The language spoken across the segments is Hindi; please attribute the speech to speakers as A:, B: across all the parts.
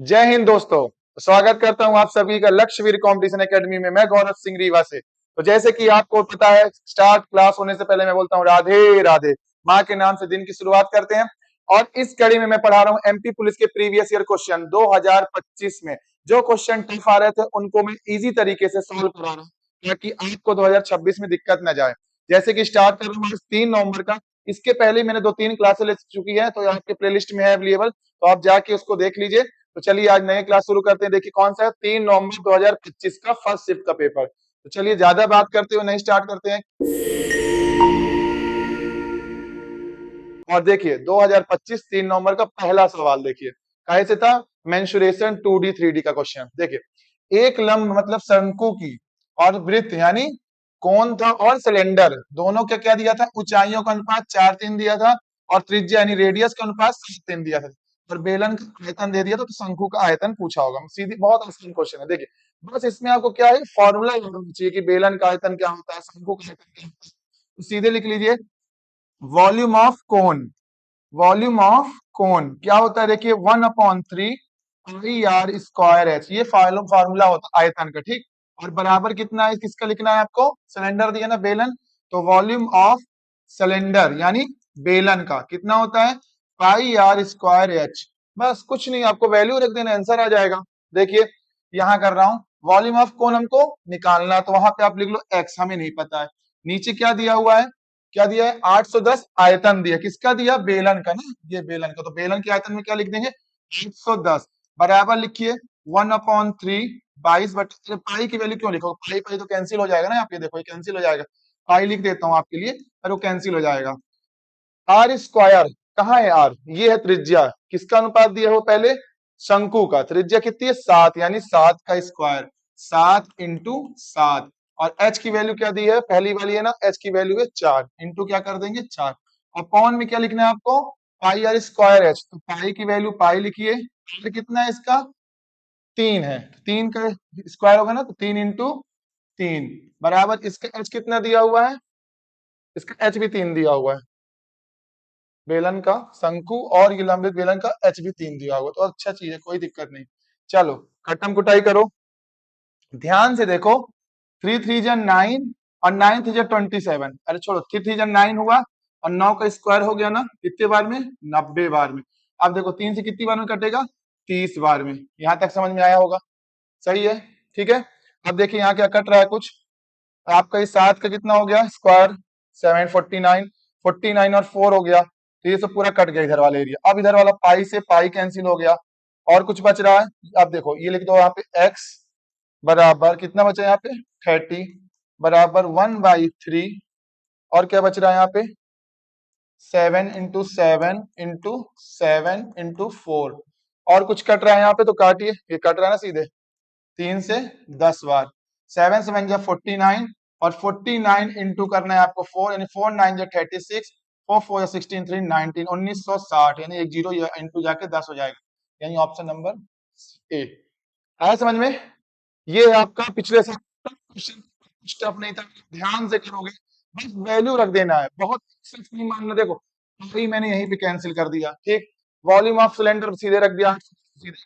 A: जय हिंद दोस्तों। स्वागत करता हूं आप सभी का लक्ष्यवीर कंपटीशन एकेडमी में। मैं गौरव सिंह रीवा से। तो जैसे कि आपको पता है, स्टार्ट क्लास होने से पहले मैं बोलता हूं राधे राधे। माँ के नाम से दिन की शुरुआत करते हैं। और इस कड़ी में मैं पढ़ा रहा हूं एमपी पुलिस के प्रीवियस ईयर क्वेश्चन 2025 में जो क्वेश्चन टफ आ रहे थे उनको मैं इजी तरीके से सॉल्व करा रहा हूँ, ताकि आपको 2026 में दिक्कत न जाए। जैसे कि स्टार्ट कर रहा हूँ 3 नवंबर का। इसके पहले मैंने 2-3 क्लासेस ले चुकी है, तो आपके प्लेलिस्ट में है अवेलेबल, तो आप जाके उसको देख लीजिए। तो चलिए आज नए क्लास शुरू करते हैं। देखिए कौन सा है, 3 नवंबर 2025 का फर्स्ट शिफ्ट का पेपर। तो चलिए ज्यादा बात करते हुए नहीं स्टार्ट करते हैं। और देखिए 2025 3 नवंबर का पहला सवाल देखिए कहे से था, मेंसुरेशन 2D 3D का क्वेश्चन। देखिए एक लंब मतलब शंकु की और वृत्त यानी कोण था और सिलेंडर दोनों का क्या दिया था, ऊंचाइयों का अनुपात 4:3 दिया था और त्रिज्या यानी रेडियस का अनुपात 7:3 दिया था। और बेलन का आयतन दे दिया था, तो शंकु का आयतन पूछा होगा। सीधी बहुत आसान क्वेश्चन है। देखिए बस इसमें आपको क्या है, फॉर्मूला याद होना चाहिए कि बेलन का आयतन क्या होता है, शंकु का आयतन क्या होता है। तो सीधे लिख लीजिए, volume of cone, volume of cone क्या होता है, देखिए 1/3 पाई आर स्क्वायर एच, ये फार्मूला होता है आयतन का, ठीक। और बराबर कितना है, किसका लिखना है आपको, सिलेंडर दिया ना बेलन, तो वॉल्यूम ऑफ सिलेंडर यानी बेलन का कितना होता है, पाई आर स्क्वायर एच। बस कुछ नहीं, आपको वैल्यू रख देना, आंसर आ जाएगा। देखिए यहां कर रहा हूं, वॉल्यूम ऑफ कोन हमको निकालना, तो वहां पे आप लिख लो एक्स, हमें नहीं पता है। नीचे क्या दिया हुआ है, क्या दिया है, 810 आयतन दिया, किसका दिया, बेलन का ना, ये बेलन का। तो बेलन के आयतन में क्या लिख देंगे, 810 बराबर लिखिए 1/3 22 पाई की वैल्यू क्यों लिखो, पाई पाई तो कैंसिल हो जाएगा ना, आप ये देखो ये कैंसिल हो जाएगा। पाई लिख देता हूं आपके लिए, पर वो कैंसिल हो जाएगा। आर स्क्वायर, कहाँ है आर, ये है त्रिज्या, किसका अनुपात दिया है वो, पहले शंकु का। त्रिज्या कितनी है, 7, यानी 7 का स्क्वायर, 7 × 7। और एच की वैल्यू क्या दी है, पहली वाली है ना, एच की वैल्यू है 4, इंटू क्या कर देंगे 4। और पॉन में क्या लिखना है आपको, पाई आर स्क्वायर एच, तो पाई की वैल्यू पाई लिखिए। आर कितना है इसका, 3 है, 3 का स्क्वायर होगा ना, तो 3 × 3 बराबर, इसका एच कितना दिया हुआ है, इसका एच भी 3 दिया हुआ है, बेलन का शंकु और ये लंबित बेलन का एच भी 3 दिया हुआ, तो अच्छा चीज है, कोई दिक्कत नहीं। चलो खत्म कुटाई करो, ध्यान से देखो। 3×3 = 9 और 9×3 = 27। अरे छोड़ो, 3×3 = 9 हुआ और 9 का स्क्वायर हो गया ना, कितने बार में, 90 बार में। अब देखो 3 से कितनी बार में कटेगा, 30 बार में। यहां तक समझ में आया होगा, सही है, ठीक है। अब देखिए यहाँ क्या कट रहा है कुछ, आपका इस 7 का कितना हो गया स्क्वायर, 749, 49 और 4 हो गया, तो ये सब पूरा कट गया इधर वाला एरिया। अब इधर वाला पाई से पाई कैंसिल हो गया, और कुछ बच रहा है। अब देखो ये लिख दो यहाँ पे x बराबर कितना बचा यहाँ पे, 30 बराबर 1/3। और क्या बच रहा है यहाँ पे, 7 × 7 × 7 × 4। और कुछ कट रहा है यहाँ पे, तो काटिए, ये कट रहा है ना सीधे, 3 से 10 बार, 7×7 = 49 और 49 इंटू करना है आपको 4, यानी 4×9 = 36, 4×4 = 16, 3 19, 1960, यानी एक जीरो इंटू जाके 10 हो जाएगा, यानी ऑप्शन नंबर ए। आया समझ में। ये है आपका पिछले साल का क्वेश्चन, कुछ टफ नहीं था, ध्यान से करोगे, बस वैल्यू रख देना है, बहुत सिर्फ नहीं मानना। देखो अभी मैंने यहीं पे कैंसिल कर दिया, ठीक। वॉल्यूम ऑफ सिलेंडर सीधे रख दिया, सीधे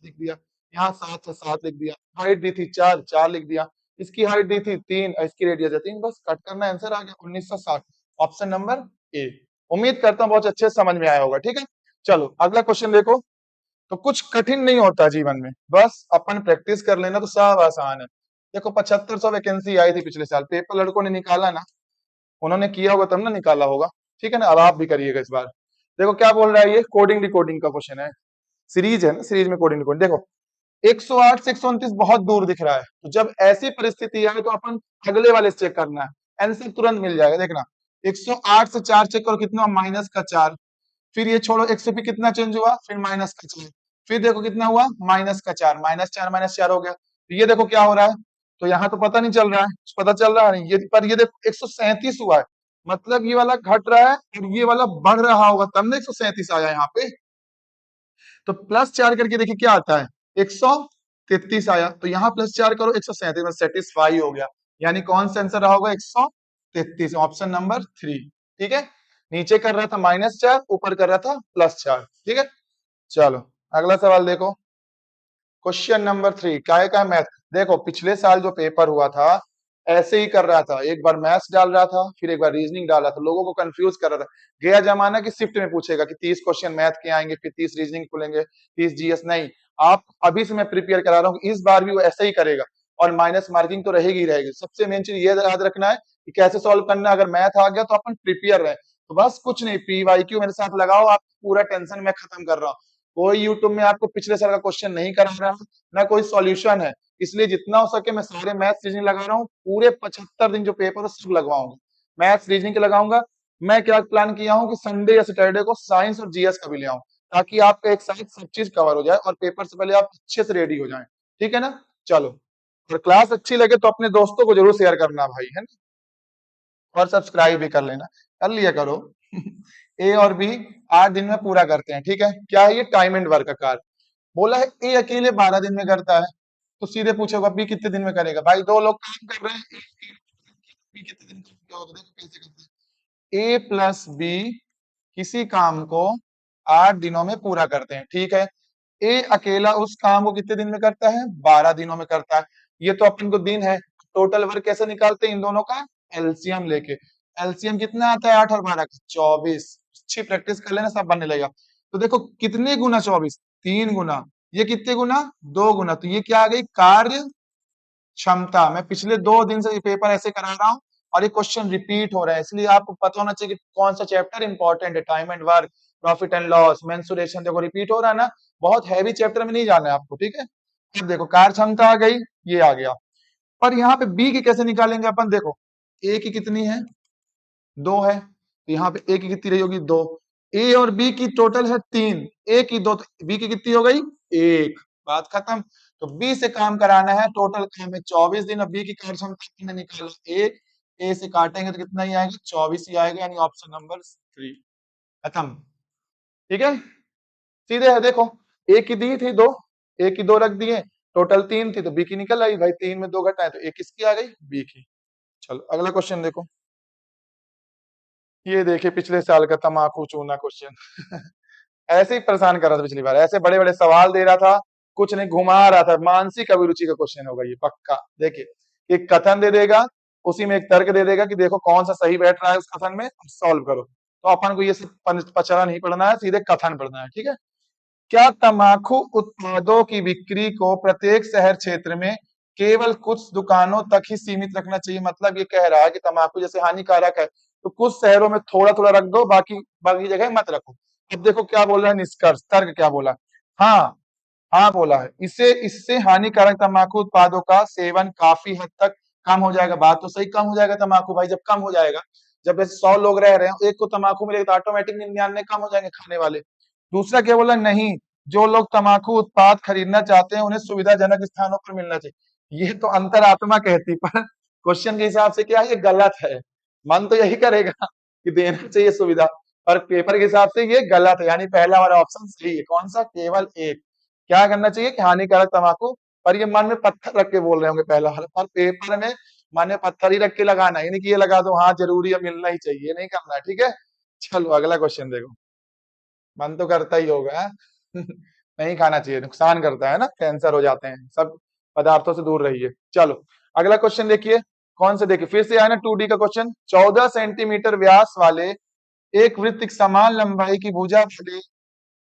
A: लिख दिया, यहाँ 7 से 7 लिख दिया, हाइट दी थी 4, 4 लिख दिया, इसकी हाइट दी थी 3 और इसकी रेडियस है 3, बस कट करना, आंसर आ गया 1960, ऑप्शन नंबर ए। उम्मीद करता हूँ बहुत अच्छे से समझ में आया होगा, ठीक है। चलो अगला क्वेश्चन देखो। तो कुछ कठिन नहीं होता जीवन में, बस अपन प्रैक्टिस कर लेना तो सब आसान है। देखो 7500 वैकेंसी आई थी पिछले साल, पेपर लड़कों ने निकाला ना, उन्होंने किया होगा तब ना निकाला होगा, ठीक है ना। अब आप भी करिएगा इस बार। देखो क्या बोल रहा है, ये कोडिंग डिकोडिंग का क्वेश्चन है, सीरीज है ना, सीरीज में कोडिंग डिकोडिंग। देखो 108 से 129 बहुत दूर दिख रहा है, तो जब ऐसी परिस्थिति आए तो अपन अगले वाले से चेक करना है, आंसर तुरंत मिल जाएगा। देखना 108 से 4 चेक करो, कितना, -4। फिर ये छोड़ो, 100 पे कितना चेंज हुआ, फिर -4। फिर देखो कितना हुआ, -4, -4 हो गया। तो ये देखो क्या हो रहा है, तो यहाँ तो पता नहीं चल रहा है, पता चल रहा है ये, पर ये देखो 137 हुआ है, मतलब ये वाला घट रहा है और ये वाला बढ़ रहा होगा, तब ना 137 आया यहाँ पे। तो +4 करके देखिए क्या आता है, 133 आया, तो यहाँ +4 करो, 137 में सेटिस्फाई हो गया, यानी कौन सा आंसर रहा होगा, 133, ऑप्शन नंबर 3, ठीक है। नीचे कर रहा था -4, ऊपर कर रहा था +4, ठीक है। चलो अगला सवाल देखो, क्वेश्चन नंबर 3 काय का मैथ। देखो पिछले साल जो पेपर हुआ था ऐसे ही कर रहा था, एक बार मैथ्स डाल रहा था फिर एक बार रीजनिंग डाल रहा था, लोगों को कंफ्यूज कर रहा था। गया जमाना की शिफ्ट में पूछेगा कि 30 क्वेश्चन मैथ के आएंगे, फिर 30 रीजनिंग खुलेंगे, 30 जीएस। नहीं, आप अभी से मैं प्रिपेयर करा रहा हूँ, इस बार भी वो ऐसे ही करेगा और माइनस मार्किंग तो रहेगी ही रहेगी। सबसे मेन चीज ये याद रखना है कि कैसे सॉल्व करना है। अगर मैथ आ गया तो अपन प्रिपेयर रहे, तो बस कुछ नहीं, पीवाईक्यू मेरे साथ लगाओ, आप पूरा टेंशन मैं खत्म कर रहा हूँ। कोई यूट्यूब में आपको पिछले साल का क्वेश्चन नहीं करा रहा है, ना कोई सॉल्यूशन है। इसलिए जितना हो सके मैं सारे मैथ्स रीजनिंग लगा रहा हूँ, पूरे 75 दिन जो पेपर है सब लगवाऊंगा, मैथ्स रीजनिंग के लगाऊंगा। मैं क्या प्लान किया हूँ कि संडे या सैटरडे को साइंस और जीएस का भी ले आऊं, ताकि आपका एक साथ सब चीज कवर हो जाए और पेपर से पहले आप अच्छे से रेडी हो जाएं। ठीक है ना? चलो, और क्लास अच्छी लगे तो अपने दोस्तों को जरूर शेयर करना भाई, है ना? और सब्सक्राइब भी कर लेना, कर लिया करो। ए और बी 8 दिन में पूरा करते हैं, ठीक है? क्या है ये? टाइम एंड वर्क का कार्य। बोला है ए अकेले 12 दिन में करता है, तो सीधे पूछोगा बी कितने दिन में करेगा? भाई दो लोग काम कर रहे हैं, बी कितने दिन में क्या होगा? देखो कैसे करते हैं। ए प्लस बी किसी काम को 8 दिनों में पूरा करते हैं, ठीक है? ए अकेला उस काम को कितने दिन में करता है? 12 दिनों में करता है। ये तो अपन को दिन है, टोटल वर्क कैसे निकालते हैं? इन दोनों का एलसीएम लेके। एलसीएम कितना आता है 8 और 12 का? 24। अच्छी प्रैक्टिस कर लेना, सब बनने लगेगा। तो देखो कितने गुना 24? 3 गुना। ये कितने गुना? 2 गुना। तो ये क्या आ गई? कार्य क्षमता। मैं पिछले 2 दिन से ये पेपर ऐसे करा रहा हूँ और ये क्वेश्चन रिपीट हो रहा है, इसलिए आपको पता होना चाहिए कि कौन सा चैप्टर इंपॉर्टेंट है। Time and work, profit and loss, mensuration, देखो रिपीट हो रहा है ना, बहुत हैवी चैप्टर में नहीं जाना है आपको, ठीक है? अब देखो कार्य क्षमता आ गई, ये आ गया। पर यहाँ पे बी की कैसे निकालेंगे अपन? देखो ए की कितनी है? 2 है, तो यहाँ पे ए की कितनी रही होगी? 2। ए और बी की टोटल है 3, ए की 2, तो बी की कितनी हो गई? 1। बात खत्म। तो बी से काम कराना है, टोटल काम है 24 दिन। अब बी की कार्य क्षमता हमने निकाला 1, ए से काटेंगे तो कितना ही आएगा? 24 ही आएगा, यानी ऑप्शन नंबर 3। खत्म। ठीक है, सीधे है। देखो ए की दी थी 2, ए की 2 रख दिए, टोटल 3 थी, तो बी की निकल आई भाई। 3 में 2 घटाए तो 1 किसकी आ गई? बी की। चलो अगला क्वेश्चन देखो, ये देखिए पिछले साल का तमाकू चूना क्वेश्चन। ऐसे ही परेशान कर रहा था पिछली बार, ऐसे बड़े बड़े सवाल दे रहा था, कुछ नहीं घुमा रहा था। मानसिक अभिरुचि का क्वेश्चन होगा ये पक्का। देखिए एक कथन दे देगा, उसी में एक तर्क दे देगा कि देखो कौन सा सही बैठ रहा है उस कथन में, सॉल्व करो। तो अपन को ये सब पचरा नहीं पढ़ना है, सीधे कथन पढ़ना है, ठीक है? क्या तम्बाकू उत्पादों की बिक्री को प्रत्येक शहर क्षेत्र में केवल कुछ दुकानों तक ही सीमित रखना चाहिए? मतलब ये कह रहा है कि तम्बाकू जैसे हानिकारक है तो कुछ शहरों में थोड़ा थोड़ा रख दो, बाकी बाकी जगह मत रखो। अब देखो क्या बोल रहा है निष्कर्ष, तर्क क्या बोला? हाँ, हाँ बोला है, इससे इससे हानिकारक तम्बाकू उत्पादों का सेवन काफी हद तक कम हो जाएगा। बात तो सही, कम हो जाएगा तम्बाकू भाई। जब कम हो जाएगा, जब ऐसे 100 लोग रह रहे हैं, एक को तम्बाकू मिलेगा तो ऑटोमेटिक 99 कम हो जाएंगे खाने वाले। दूसरा क्या बोला? नहीं, जो लोग तम्बाकू उत्पाद खरीदना चाहते हैं उन्हें सुविधाजनक स्थानों पर मिलना चाहिए। ये तो अंतरात्मा कहती, पर क्वेश्चन के हिसाब से क्या है? ये गलत है। मन तो यही करेगा कि देना चाहिए सुविधा, और पेपर के हिसाब से ये गलत है। यानी पहला वाला ऑप्शन सही है। कौन सा? केवल एक। क्या करना चाहिए कि हानिकारक तम्बाकू, पर ये मन में पत्थर रख के बोल रहे होंगे पहला वाला, पर पेपर में मन में पत्थर ही रख के लगाना है, यानी कि ये लगा दो हाँ जरूरी है, मिलना ही चाहिए, नहीं करना है, ठीक है? चलो अगला क्वेश्चन देखो, मन तो करता ही होगा। नहीं खाना चाहिए, नुकसान करता है ना, कैंसर हो जाते हैं, सब पदार्थों से दूर रहिए। चलो अगला क्वेश्चन देखिए, कौन से देखिए, फिर से आया ना 2D का क्वेश्चन। 14 सेंटीमीटर व्यास वाले एक वृत्त की समान लंबाई की भुजा वाले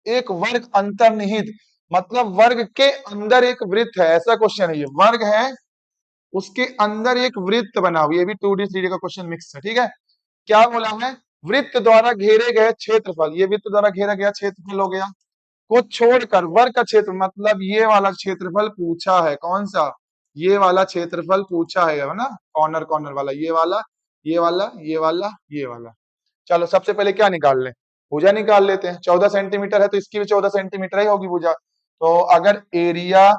A: एक वर्ग अंतर्निहित, मतलब वर्ग के अंदर एक वृत्त है, ऐसा क्वेश्चन है ये। वर्ग है, उसके अंदर एक वृत्त बना हुआ, ये भी 2D 3D का क्वेश्चन मिक्स है, ठीक है? क्या बोला है? वृत्त द्वारा घेरे गए क्षेत्रफल, ये वृत्त द्वारा घेरा गया क्षेत्रफल हो गया, को छोड़कर वर्ग का क्षेत्र, मतलब ये वाला क्षेत्रफल पूछा है। कौन सा? ये वाला क्षेत्रफल पूछा है ना, कॉर्नर कॉर्नर वाला, ये वाला, ये वाला, ये वाला, ये वाला। चलो सबसे पहले क्या निकाल लें? भुजा निकाल लेते हैं। 14 सेंटीमीटर है तो इसकी भी 14 सेंटीमीटर ही होगी भुजा। तो अगर एरिया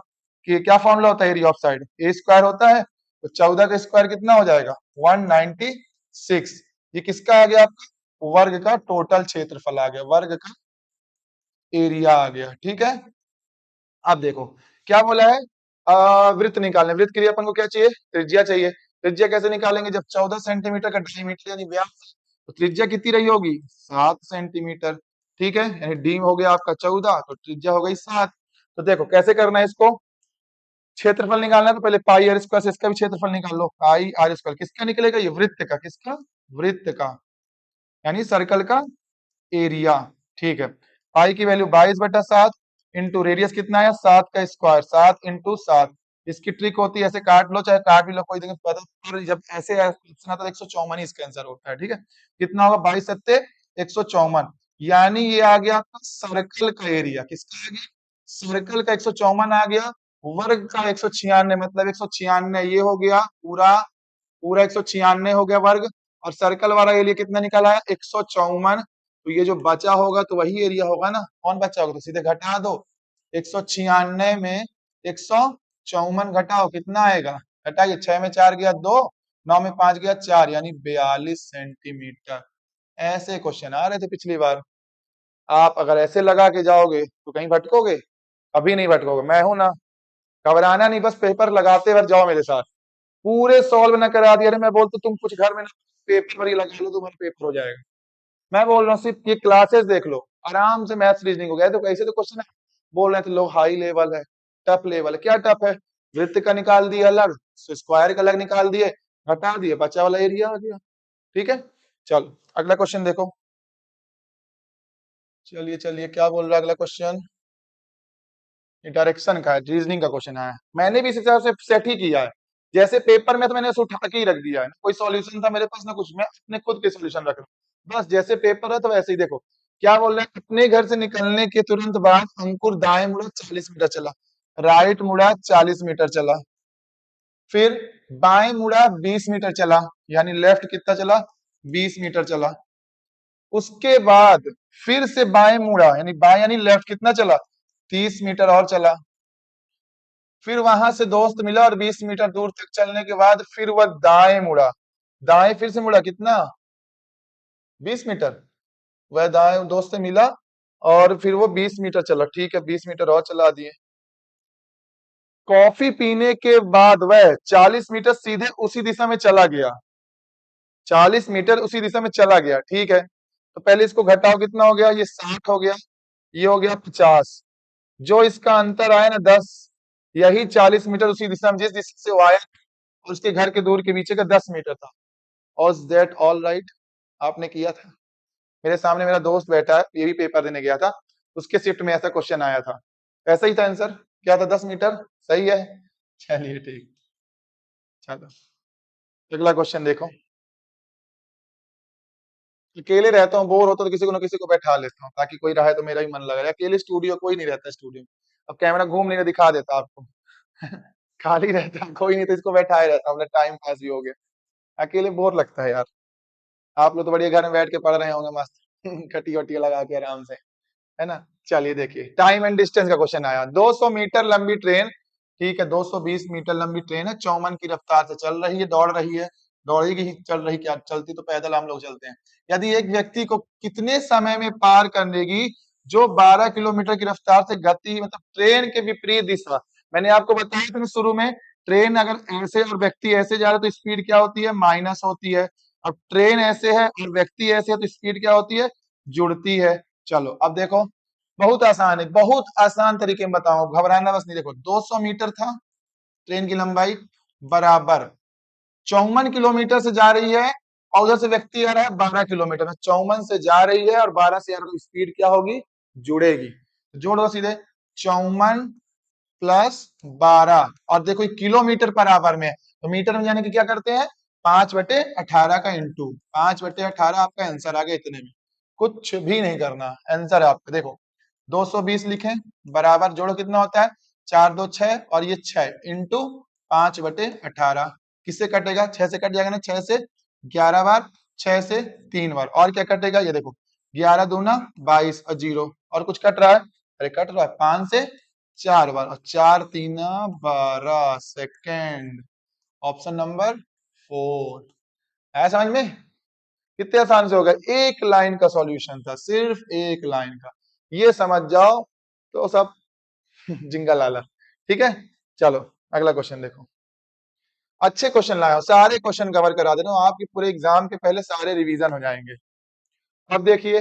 A: के क्या फॉर्मूला होता है? Area of side A square होता है, तो 14 का स्क्वायर कितना हो जाएगा? 196। ये किसका आ गया? आपका वर्ग का टोटल क्षेत्रफल आ गया, वर्ग का एरिया आ गया, ठीक है? अब देखो क्या बोला है, वृत्त निकालने। वृत्त के लिए अपन को क्या चाहिए? त्रिज्या चाहिए। त्रिज्या कैसे निकालेंगे? जब 14 सेंटीमीटर का डायमीटर यानी व्यास, तो त्रिज्या कितनी रही होगी? 7 सेंटीमीटर। ठीक है, यानी डी हो गया आपका 14, तो त्रिज्या हो गई 7। तो देखो कैसे करना है इसको, क्षेत्रफल निकालना है तो पहले पाई आर स्क्वायर से इसका भी क्षेत्रफल निकाल लो, पाई आर स्क्वायर किसका निकलेगा, ये वृत्त का, किसका, वृत्त का, यानी सर्कल का एरिया। ठीक है, पाई की वैल्यू 22/7 इंटू रेडियस कितना है 7 का स्क्वायर, 7 इंटू 7। इसकी ट्रिक होती है ऐसे काट लो चाहे काट भी लो कोई दिक्कत पता, पर जब ऐसे क्वेश्चन आता है 154 ही इसका आंसर होता है। ठीक है, कितना होगा 22 सत्ते 154, यानी ये आ गया आपका सर्कल का एरिया, किसका आ गया, सर्कल का 154 आ गया, वर्ग का 196 मतलब 196 ये हो गया पूरा, पूरा 196 हो गया वर्ग, और सर्कल वाला एरिया कितना निकला है 154। तो ये जो बचा होगा तो वही एरिया होगा ना, कौन बचा होगा, तो सीधे घटा दो, 196 में 154 घटाओ कितना आएगा, घटाइए, 6 में 4 गया 2, 9 में 5 गया 4, यानी 42 सेंटीमीटर। ऐसे क्वेश्चन आ रहे थे पिछली बार, आप अगर ऐसे लगा के जाओगे तो कहीं भटकोगे, अभी नहीं भटकोगे, मैं हूं ना, घबराना नहीं, बस पेपर लगाते वक्त जाओ मेरे साथ, पूरे सॉल्व न करा दिया, अरे मैं बोलता तुम कुछ घर में ना पेपर पर ही लगा लो, तुम्हारा पेपर हो जाएगा। मैं बोल रहा हूँ सिर्फ ये क्लासेस देख लो, आराम से मैथ्स रीजनिंग हो गया, तो कैसे तो क्वेश्चन है, बोल रहे थे लोग हाई लेवल है, टफ लेवल है, क्या टफ है, वृत्त का निकाल दिया अलग, स्क्वायर का अलग निकाल दिए, हटा दिए, बचा वाला एरिया आ गया। ठीक है, चलो अगला क्वेश्चन देखो, चलिए चलिए क्या बोल रहा है अगला क्वेश्चन, डायरेक्शन का है, रीजनिंग का क्वेश्चन है, मैंने भी इस हिसाब से सेट ही किया है, जैसे पेपर में तो मैंने उसे उठा के ही रख दिया है, कोई सॉल्यूशन था मेरे पास ना कुछ, मैं अपने खुद के सॉल्यूशन रख रहा हूँ, बस जैसे पेपर है तो वैसे ही देखो, क्या बोल रहे हैं, अपने घर से निकलने के तुरंत बाद अंकुर दाएं मुड़ा 40 मीटर चला, राइट मुड़ा 40 मीटर चला, फिर बाएं मुड़ा 20 मीटर चला, यानी लेफ्ट कितना चला 20 मीटर चला, उसके बाद फिर से बाएं मुड़ा, यानी बाएं यानी लेफ्ट कितना चला 30 मीटर और चला, फिर वहां से दोस्त मिला और 20 मीटर दूर तक चलने के बाद फिर वह दाएं मुड़ा, दाएं फिर से मुड़ा कितना 20 मीटर, वह दाएं दोस्त से मिला और फिर वो 20 मीटर चला, ठीक है 20 मीटर और चला दिए, कॉफी पीने के बाद वह 40 मीटर सीधे उसी दिशा में चला गया, 40 मीटर उसी दिशा में चला गया, ठीक है, तो पहले इसको घटाओ कितना हो गया, ये 60 हो गया, ये हो गया 50, जो इसका अंतर आया ना 10, यही 40 मीटर उसी दिशा में जिस दिशा से वो आया, उसके घर के दूर के पीछे का 10 मीटर था। ऑज दैट ऑल राइट, आपने किया था, मेरे सामने मेरा दोस्त बैठा है, ये भी पेपर देने गया था, उसके शिफ्ट में ऐसा क्वेश्चन आया था, ऐसा ही था आंसर, क्या था 10 मीटर, सही है, चलिए ठीक, चलो अगला क्वेश्चन देखो, अकेले रहता हूँ बोर होता तो किसी को ना किसी को बैठा लेता हूँ ताकि कोई रहे तो मेरा भी मन लगा रहे, अकेले स्टूडियो कोई नहीं रहता स्टूडियो में, अब कैमरा घूम नहीं दिखा देता आपको खाली रहता कोई नहीं तो इसको बैठाए रहता हूँ, टाइम पास भी हो गया, अकेले बोर लगता है यार, आप लोग तो बढ़िया घर में बैठ के पढ़ रहे होंगे मस्त खटी वटी लगा के आराम से, है ना, चलिए देखिए टाइम एंड डिस्टेंस का क्वेश्चन आया, 200 मीटर लंबी ट्रेन, ठीक है 220 मीटर लंबी ट्रेन है, चौमन की रफ्तार से चल रही है, दौड़ रही है, दौड़ेगी ही चल रही, क्या चलती तो पैदल हम लोग चलते हैं, यदि एक व्यक्ति को कितने समय में पार कर लेगी जो 12 किलोमीटर की रफ्तार से गति, मतलब ट्रेन के विपरीत दिशा, मैंने आपको बताया था ना शुरू में, ट्रेन अगर ऐसे और व्यक्ति ऐसे जा रहे तो स्पीड क्या होती है माइनस होती है, अब ट्रेन ऐसे है और व्यक्ति ऐसे है तो स्पीड क्या होती है जुड़ती है। चलो अब देखो बहुत आसान है, बहुत आसान तरीके में बताऊं, घबराना बस नहीं, देखो 200 मीटर था ट्रेन की लंबाई, बराबर 54 किलोमीटर से जा रही है और उधर से व्यक्ति आ रहा है 12 किलोमीटर में, 54 से जा रही है और 12 से आ रही है, तो स्पीड क्या होगी जुड़ेगी, जोड़ दो सीधे 54 प्लस 12, और देखो ये किलोमीटर पर आवर में है, तो मीटर में जाने की क्या करते हैं 5/18 का इंटू 5/18, आपका आंसर आ गया इतने में, कुछ भी नहीं करना, आंसर है आपका, देखो 220 लिखें, बराबर जोड़ो कितना होता है 4 2 6 और ये 6 इंटू 5/18, किससे कटेगा 6 से कट जाएगा ना, 6 से 11 बार, 6 से 3 बार, और क्या कटेगा ये देखो 11 दूना 22 और 0, और कुछ कट रहा है, अरे कट रहा है 5 से 4 बार, और 4 3 12 सेकेंड, ऑप्शन नंबर 4 है समझ में, कितने आसान से हो गया, एक लाइन का सॉल्यूशन था, सिर्फ एक लाइन का, ये समझ जाओ तो सब जिंगा लाला, ठीक है, चलो अगला क्वेश्चन देखो, अच्छे क्वेश्चन लाया, सारे क्वेश्चन कवर करा दे रहा हूं, आपके पूरे एग्जाम के पहले सारे रिवीजन हो जाएंगे। अब देखिए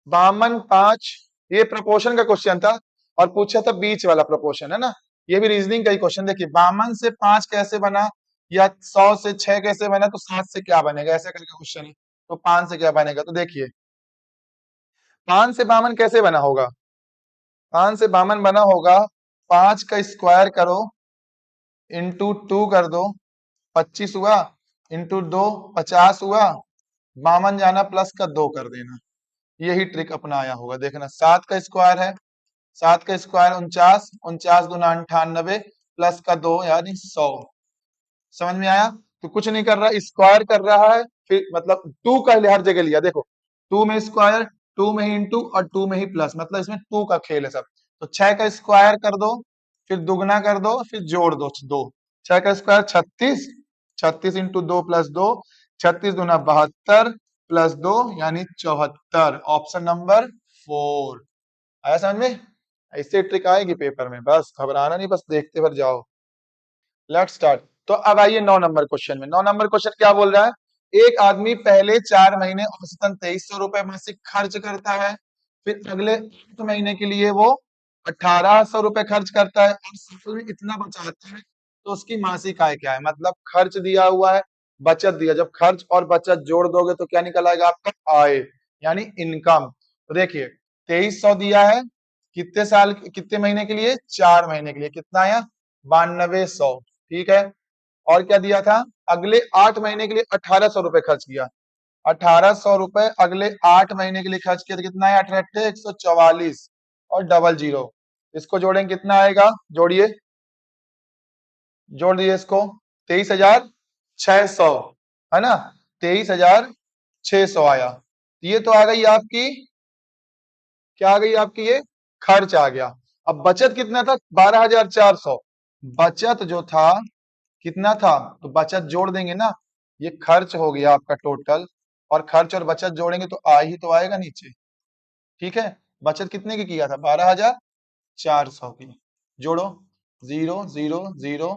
A: बामन 5, ये प्रोपोर्शन का क्वेश्चन था और पूछा था बीच वाला प्रोपोर्शन, है ना। ये भी रीजनिंग का ही क्वेश्चन। देखिए बामन से 5 कैसे बना, या 100 से 6 कैसे बना, तो 7 से क्या बनेगा, ऐसे करके क्वेश्चन है। तो 5 से क्या बनेगा, तो देखिए 5 से बामन कैसे बना होगा। 5 से बामन बना होगा, 5 का स्क्वायर करो इंटू 2 कर दो, 25 हुआ, इंटू 2 50 हुआ, बामन जाना प्लस का 2 कर देना। यही ट्रिक अपनाया होगा। देखना 7 का स्क्वायर है, 7 का स्क्वायर 49, 49 दूना 98, प्लस का 2 यानी 100। समझ में आया। तो कुछ नहीं कर रहा, स्क्वायर कर रहा है, फिर मतलब 2 का हर जगह लिया। देखो 2 में स्क्वायर, 2 में ही इंटू और 2 में ही प्लस, मतलब इसमें 2 का खेल है सब। तो 6 का स्क्वायर कर दो, फिर दुगना कर दो, फिर जोड़ दो 2। 6 का स्क्वायर 36, 36 इंटू 2 प्लस 2, 36 दूना 72 प्लस 2 यानी 74। ऑप्शन नंबर 4 आया समझ में। ऐसे ट्रिक आएगी पेपर में, बस घबराना नहीं, बस देखते भर जाओ। Let's start. तो अब आइए 9 नंबर क्वेश्चन में। 9 नंबर क्वेश्चन क्या बोल रहा है, एक आदमी पहले 4 महीने औसतन 2300 रुपए मासिक खर्च करता है, फिर अगले 8 महीने के लिए वो 1800 रुपए खर्च करता है और साल में इतना बचाता है, तो उसकी मासिक आय क्या है। मतलब खर्च दिया हुआ है, बचत दिया, जब खर्च और बचत जोड़ दोगे तो क्या निकल आएगा आपका, आय यानी इनकम। तो देखिए 2300 दिया है, कितने साल कितने महीने के लिए, 4 महीने के लिए, कितना आया 9200, ठीक है। और क्या दिया था, अगले 8 महीने के लिए 1800 रुपए खर्च किया, 1800 रुपए अगले 8 महीने के लिए खर्च किया, तो कितना है 18 144 और डबल जीरो, इसको जोड़ेंगे कितना आएगा, जोड़िए, जोड़ दिए इसको 23,600, है ना, 23,600 आया। ये तो आ गई आपकी, क्या आ गई आपकी, ये खर्च आ गया। अब बचत कितना था, 12,400। बचत जो था कितना था, तो बचत जोड़ देंगे ना, ये खर्च हो गया आपका टोटल, और खर्च और बचत जोड़ेंगे तो आ ही तो आएगा नीचे, ठीक है। बचत कितने की किया था, 12,400 की, जोड़ो, 0 0 0,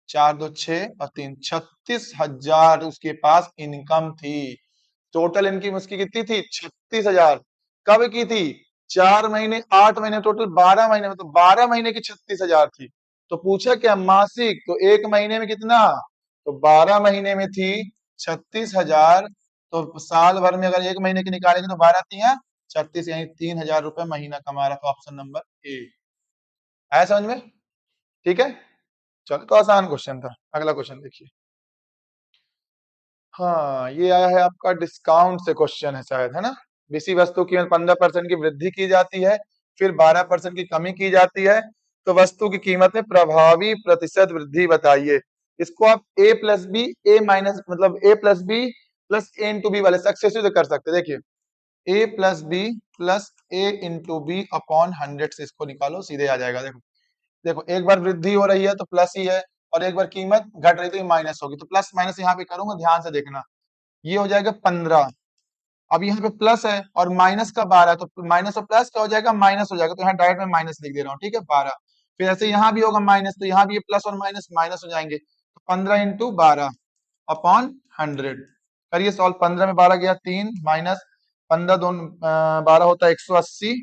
A: 4 2 6 और 3, 36,000 उसके पास इनकम थी। टोटल इनकम उसकी कितनी थी, 36,000। कब की थी, 4 महीने 8 महीने, टोटल 12 महीने में, तो 12 महीने की 36,000 थी। तो पूछा क्या मासिक, तो एक महीने में कितना, तो 12 महीने में थी 36,000। तो साल भर में अगर एक महीने की निकालेंगे तो 12 3 36, यानी 3,000 रुपए महीना कमा रहा था। ऑप्शन नंबर ए आया समझ में, ठीक है। चलो तो आसान क्वेश्चन था। अगला क्वेश्चन देखिए। हाँ ये आया है आपका डिस्काउंट से क्वेश्चन है शायद, है ना। किसी वस्तु की 15% की वृद्धि की जाती है, फिर 12% की कमी की जाती है, तो वस्तु की कीमत में प्रभावी प्रतिशत वृद्धि बताइए। इसको आप ए प्लस बी, ए माइनस मतलब ए प्लस बी प्लस ए इंटू बी वाले सक्सेसिव से कर सकते हैं। देखिए ए प्लस बी प्लस ए इंटू बी अपॉन 100 से इसको निकालो, सीधे आ जाएगा। देखो देखो एक बार वृद्धि हो रही है तो प्लस ही है, और एक बार कीमत घट रही तो ये माइनस होगी, तो प्लस माइनस यहाँ पे करूंगा, ध्यान से देखना। ये हो जाएगा 15, अब यहाँ पे प्लस है और माइनस का 12, तो माइनस और प्लस क्या हो जाएगा, माइनस हो जाएगा, तो यहाँ डायरेक्ट में माइनस लिख दे रहा हूँ, ठीक है 12। फिर ऐसे यहाँ भी होगा माइनस, तो यहाँ भी ये प्लस और माइनस माइनस हो जाएंगे, तो 15 इंटू 12 अपॉन 100 करिए सॉल्व। 15 में 12 गया 3, माइनस 15 दो 12 होता है 180,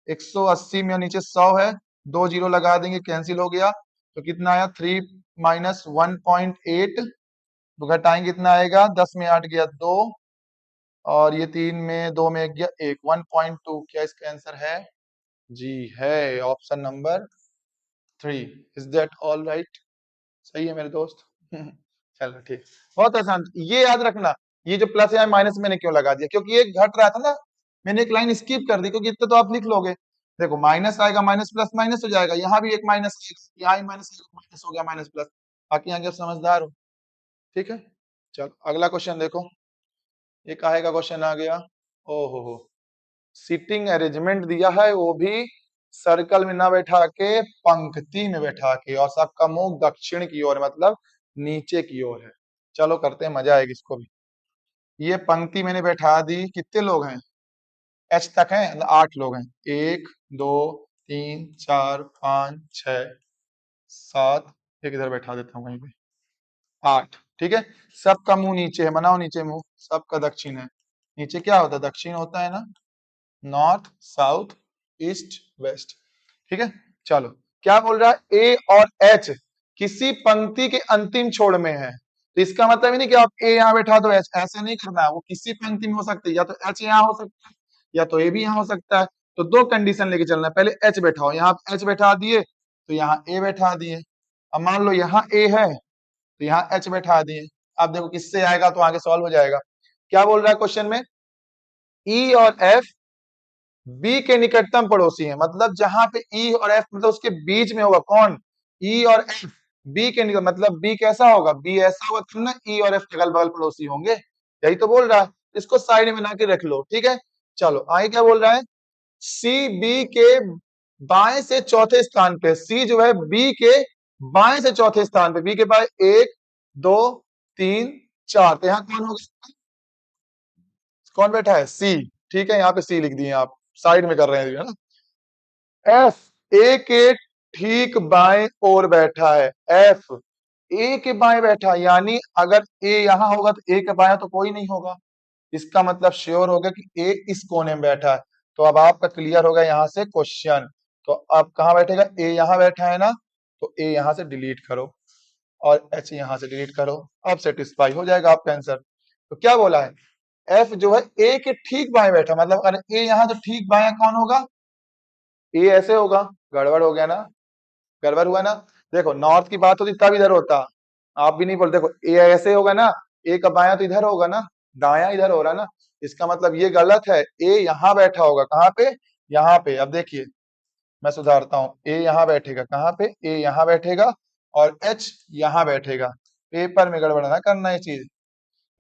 A: 180 में नीचे 100 है, 2 जीरो लगा देंगे, कैंसिल हो गया, तो कितना आया 3 माइनस 1.8, तो घटाएंगे कितना आएगा, 10 में 8 गया 2, और ये 3 में 2 में गया 1, 1.2। क्या इसका आंसर है, जी है option number 3। Is that all right, सही है मेरे दोस्त। चलो ठीक, बहुत आसान। ये याद रखना, ये जो प्लस या माइनस मैंने क्यों लगा दिया, क्योंकि ये घट रहा था ना, मैंने एक लाइन स्किप कर दी, क्योंकि इतना तो आप लिख लोगे। देखो माइनस आएगा, माइनस प्लस माइनस हो जाएगा, यहाँ भी एक माइनस, यहाँ माइनस माइनस हो गया, माइनस प्लस। बाकी यहाँ समझदार हो, ठीक है। चलो अगला क्वेश्चन देखो। ये काहे का क्वेश्चन आ गया, ओहो हो, सीटिंग अरेंजमेंट दिया है, वो भी सर्कल में ना बैठा के, पंक्ति में बैठा के, और सबका मुंह दक्षिण की ओर, मतलब नीचे की ओर है। चलो करते हैं, मजा आएगी इसको भी। ये पंक्ति मैंने बैठा दी, कितने लोग हैं, एच तक हैं, 8 लोग हैं, 1 2 3 4 5 6 7, एक इधर बैठा देता हूँ कहीं पे, 8, ठीक है। सबका मुंह नीचे है, बनाओ नीचे मुंह, सबका दक्षिण है। नीचे क्या होता है, दक्षिण होता है ना, नॉर्थ, साउथ, ईस्ट, वेस्ट। ठीक है, चलो क्या बोल रहा है, ए और एच किसी पंक्ति के अंतिम छोर में है। तो इसका मतलब ही नहीं कि आप ए यहाँ बैठा दो एच, ऐसा नहीं करना है, वो किसी पंक्ति में हो सकती है, या तो एच यहाँ हो सकता है या तो ए भी यहाँ हो सकता है। तो दो कंडीशन लेके चलना है, पहले एच बैठाओ, यहाँ एच बैठा दिए तो यहाँ ए बैठा दिए। अब मान लो यहाँ ए है तो यहाँ एच बैठा दिए। अब देखो किससे आएगा तो आगे सॉल्व हो जाएगा। क्या बोल रहा है क्वेश्चन में, ई और एफ बी के निकटतम पड़ोसी हैं, मतलब जहां पे ई और एफ मतलब उसके बीच में होगा कौन, ई और एफ बी के निकट, मतलब बी कैसा होगा, बी ऐसा होगा तब ना ई और एफ अगल बगल पड़ोसी होंगे, यही तो बोल रहा है। इसको साइड में ला के रख लो, ठीक है। चलो आगे क्या बोल रहा है, सी बी के बाएं से चौथे स्थान पे, सी जो है बी के बाएं से चौथे स्थान पे, बी के बाएं 1 2 3 4, तो यहाँ कौन होगा, कौन बैठा है, सी। ठीक है, यहाँ पे सी लिख दिए आप, साइड में कर रहे हैं, है ना। एफ ए के ठीक बाएं ओर बैठा है, एफ ए के बाएं बैठा है, यानी अगर ए यहां होगा तो ए के बाएं तो कोई नहीं होगा, इसका मतलब श्योर होगा कि ए इस कोने में बैठा है। तो अब आपका क्लियर होगा यहाँ से क्वेश्चन। तो अब कहाँ बैठेगा, ए यहाँ बैठा है ना, तो ए यहाँ से डिलीट करो और एच यहाँ से डिलीट करो, अब सेटिस्फाई हो जाएगा आपका आंसर। तो क्या बोला है, एफ जो है ए के ठीक बाएं बैठा, मतलब अगर ए यहाँ तो ठीक बाएं कौन होगा, ए ऐसे होगा, गड़बड़ हो गया ना, गड़बड़ हुआ ना। देखो नॉर्थ की बात होती तब इधर होता, आप भी नहीं बोलते, देखो ए ऐसे होगा ना, ए का बायां तो इधर होगा ना, दायां इधर हो रहा है ना, इसका मतलब ये गलत है, ए यहाँ बैठा होगा, कहाँ पे, यहाँ पे। अब देखिए मैं सुधारता हूँ, ए यहाँ बैठेगा, कहाँ पे, ए यहाँ बैठेगा और एच यहाँ बैठेगा। पेपर में गड़बड़ ना करना ये चीज,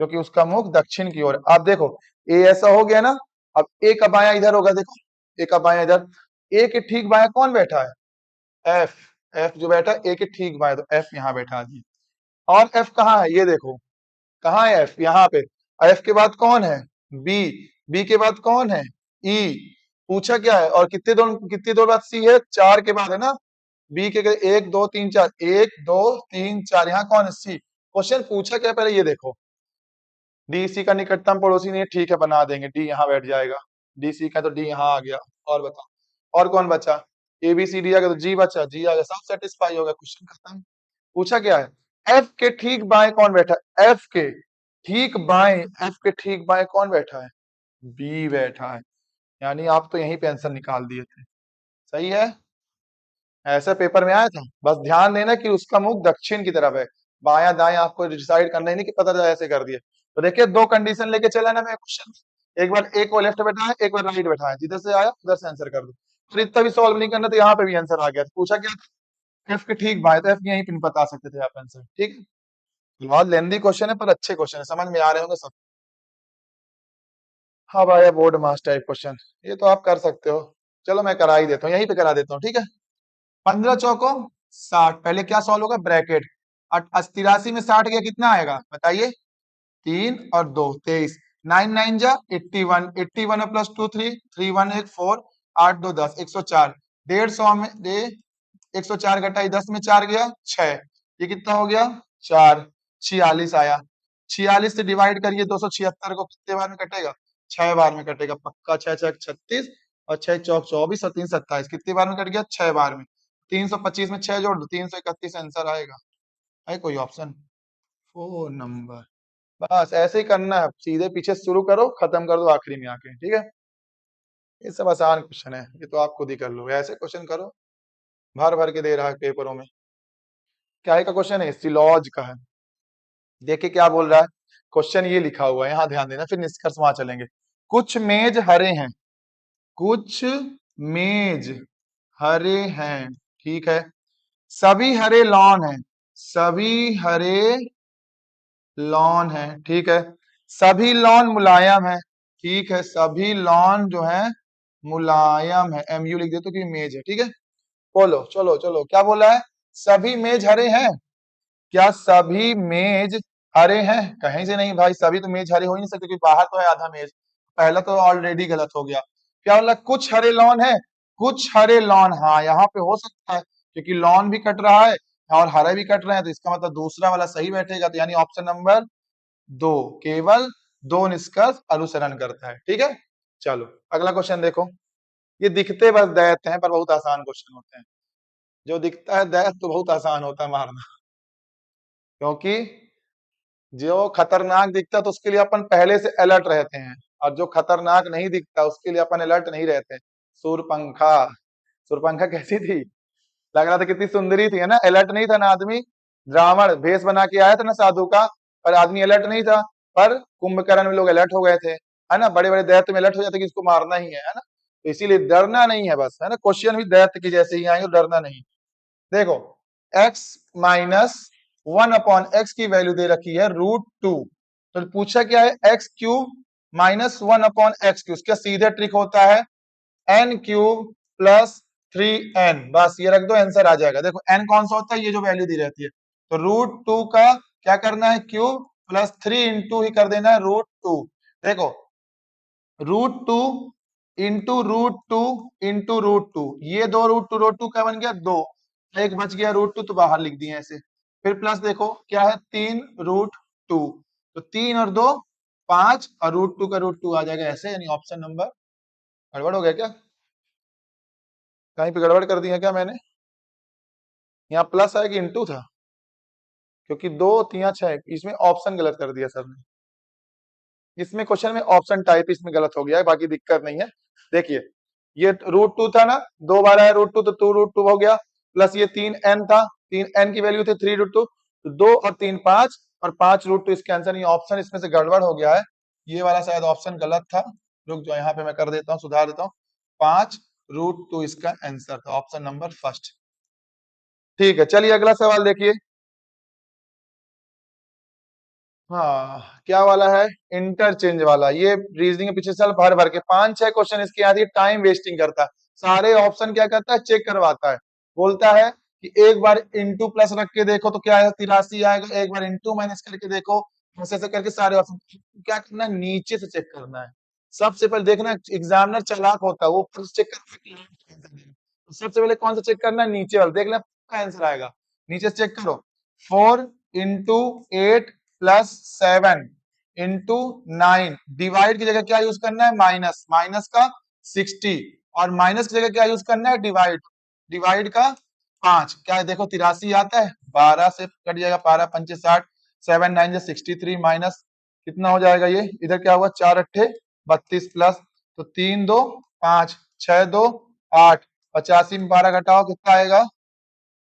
A: क्योंकि उसका मुख दक्षिण की ओर है। आप देखो ए ऐसा हो गया ना, अब ए का बायां इधर होगा, देखो ए का बायां इधर, ए के ठीक बायां कौन बैठा है, एफ, एफ जो बैठा है ए के ठीक बाएं, तो एफ यहाँ बैठा दिए। और एफ कहाँ है, ये देखो कहाँ है एफ, यहाँ पे। एफ के बाद कौन है, बी, बी के बाद कौन है, ई, पूछा क्या है, और कितनी दो बाद सी है, 4 के बाद है ना, बी के 1 2 3 4, 1 2 3 4, यहाँ कौन है, सी। क्वेश्चन पूछा क्या पहले ये देखो, डी सी का निकटतम पड़ोसी नहीं है, ठीक है बना देंगे, डी यहाँ बैठ जाएगा, डी सी का तो डी यहाँ आ गया। और बताओ और कौन बचा, ए बी सी डी आ गया तो जी बचा, जी आ गया, सब सेटिस्फाई हो गया, क्वेश्चन खत्म। पूछा क्या है, एफ के ठीक बाएं कौन बैठा है, एफ के ठीक बाएं, एफ के ठीक बाएं कौन बैठा है, बी बैठा है, यानी आप तो यहीं पे आंसर निकाल दिए थे। सही है, ऐसे पेपर में आया था, बस ध्यान देना कि उसका मुख दक्षिण की तरफ है, बाया दाएं आपको डिसाइड करना ही नहीं कि पता चला ऐसे कर दिए। तो देखिए दो कंडीशन लेके चला ना मैं क्वेश्चन, एक बार ए को लेफ्ट बैठा है, एक बार राइट बैठा है, जिधर से आया उधर से आंसर कर दो। फिर इतना भी सॉल्व नहीं करना, तो यहाँ पे भी आंसर आ गया। पूछा क्या था, एफ के ठीक बाएं, तो एफ यहीं पे बता सकते थे आप आंसर, ठीक है। बहुत लेंदी क्वेश्चन है पर अच्छे क्वेश्चन है, समझ में आ रहे होंगे सब। हाँ भाई बोर्ड मास टाइप क्वेश्चन, ये तो आप कर सकते हो। चलो मैं करा ही देता हूँ, यहीं पे करा देता हूँ, ठीक है। 15 चौको 60, पहले क्या सॉल्व होगा, ब्रैकेट, 83 में 60 गया कितना आएगा बताइए, 3 और 2 23, 9 9 जा 81, 81 प्लस 2 3, 3 1 1 4, 8 2 10, 104, 150 में दे, 104 घटाई 10 में 4 गया 6, ये कितना हो गया 4, 46 आया। 46 से डिवाइड करिए 276 को, कितने बार में कटेगा, 6 बार में कटेगा पक्का, 6 6 36 और 6 चौक 24 और 3 27, कितनी बार में कट गया, 6 बार में। 325 में 6 जोड़ दो, 331 आंसर आएगा। है कोई ऑप्शन, 4 नंबर। बस ऐसे ही करना है, सीधे पीछे शुरू करो खत्म कर दो आखिरी में आके, ठीक है। ये सब आसान क्वेश्चन है, ये तो आप खुद ही कर लो, ऐसे क्वेश्चन करो, भर भर के दे रहा है पेपरों में। क्या का क्वेश्चन है, सिलॉज का है। देखिए क्या बोल रहा है, क्वेश्चन ये लिखा हुआ है, यहाँ ध्यान देना, फिर निष्कर्ष वहां चलेंगे। कुछ मेज हरे हैं, कुछ मेज हरे हैं, ठीक है, सभी हरे लॉन है, सभी हरे लॉन है, ठीक है, सभी लॉन मुलायम है, ठीक है, सभी लॉन जो है मुलायम है, एमयू लिख देते कि मेज है, ठीक है। बोलो चलो चलो क्या बोला है, सभी मेज हरे हैं, क्या सभी मेज हरे हैं, कहीं से नहीं भाई, सभी तो मेज हरे हो ही नहीं सकते, क्योंकि बाहर तो है आधा मेज, पहला तो ऑलरेडी गलत हो गया। क्या बोला, कुछ हरे लॉन है, कुछ हरे लॉन, हाँ यहाँ पे हो सकता है, क्योंकि लॉन भी कट रहा है और हरे भी कट रहे हैं, तो इसका मतलब दूसरा वाला सही बैठेगा, तो यानी ऑप्शन नंबर 2, केवल 2 निष्कर्ष अनुसरण करता है, ठीक है। चलो अगला क्वेश्चन देखो। ये दिखते बस दैत हैं पर बहुत आसान क्वेश्चन होते हैं। जो दिखता है दैत तो बहुत आसान होता है मारना, क्योंकि जो खतरनाक दिखता है तो उसके लिए अपन पहले से अलर्ट रहते हैं, और जो खतरनाक नहीं दिखता उसके लिए अपन अलर्ट नहीं रहते। सूर्यपंखा। सूर्यपंखा कैसी थी, लग रहा था कितनी सुंदरी थी, है ना। अलर्ट नहीं था ना आदमी, रावण भेष बना के आया था ना साधु का, पर आदमी अलर्ट नहीं था। पर कुंभकर्ण में लोग अलर्ट हो गए थे, है ना। बड़े बड़े दैत्य में अलर्ट हो जाते कि इसको मारना ही है ना। तो इसीलिए डरना नहीं है बस, है ना। क्वेश्चन भी दैत्य की जैसे ही आएंगे, डरना नहीं। देखो x माइनस 1/x की वैल्यू दे रखी है √2। तो पूछा क्या है, x³ माइनस 1/x³। उसका सीधे ट्रिक होता है n³ प्लस 3n, बस ये रख दो, आंसर आ जाएगा। देखो n कौन सा होता है, ये जो वैल्यू दी रहती है। तो √2 का क्या करना है, क्यूब प्लस 3 इंटू ही कर देना है √2। देखो √2 इंटू √2 ये दो √2 का बन गया 2, एक बच गया √2 तो बाहर लिख दिए ऐसे। फिर प्लस देखो क्या है, 3√2, तो 3 और 2 5, और √2 का √2 आ जाएगा ऐसे, यानी ऑप्शन नंबर। गड़बड़ हो गया क्या, कहीं पे गड़बड़ कर दिया क्या मैंने, यहाँ प्लस है कि इंटू था, क्योंकि 2 3 6 इसमें ऑप्शन गलत कर दिया सर ने। इसमें क्वेश्चन में ऑप्शन टाइप इसमें गलत हो गया है, बाकी दिक्कत नहीं है। देखिए ये √2 था ना, 2 बार आया √2 तो 2√2 हो गया, प्लस ये 3n था, 3n की वैल्यू थी 3√2, तो 2 और 3 5, और 5√2 इसके आंसर। ये ऑप्शन इसमें से गड़बड़ हो गया है, ये वाला शायद ऑप्शन गलत था। रुक जो यहाँ पे मैं कर देता हूँ, सुधार देता हूँ। 5√2 इसका आंसर था, ऑप्शन नंबर फर्स्ट। ठीक है, चलिए अगला सवाल देखिए। हाँ क्या वाला है, इंटरचेंज वाला। ये रीजनिंग पिछले साल भर भर के 5 6 क्वेश्चन इसके आती है, टाइम वेस्टिंग करता है। सारे ऑप्शन क्या करता है, चेक करवाता है। बोलता है कि एक बार इंटू प्लस रख के देखो तो क्या है, 83 आएगा, एक बार इंटू माइनस करके देखो, ऐसे ऐसे करके सारे ऑप्शन। क्या करना है, नीचे से चेक करना है। सबसे पहले देखना, एग्जामिनर चालाक होता है, वो ऊपर से चेक करता है। तो सबसे पहले कौन सा चेक करना है, नीचे वाला देख लेना, पक्का आंसर आएगा। नीचे से चेक करो, 4 × 8 प्लस 7 इंटू 9, डिवाइड की जगह क्या यूज करना है, माइनस, माइनस का 60, और माइनस की जगह क्या यूज करना है, डिवाइड, डिवाइड का 5। क्या है देखो, 83 आता है, 12 से कट जाएगा, 12 पंचे 60, 7 9 जो 63, माइनस कितना हो जाएगा, ये इधर क्या हुआ, 4 अट्ठे 32 प्लस, तो 3 2 5 6 2 8, 85 में 12 घटाओ कितना आएगा,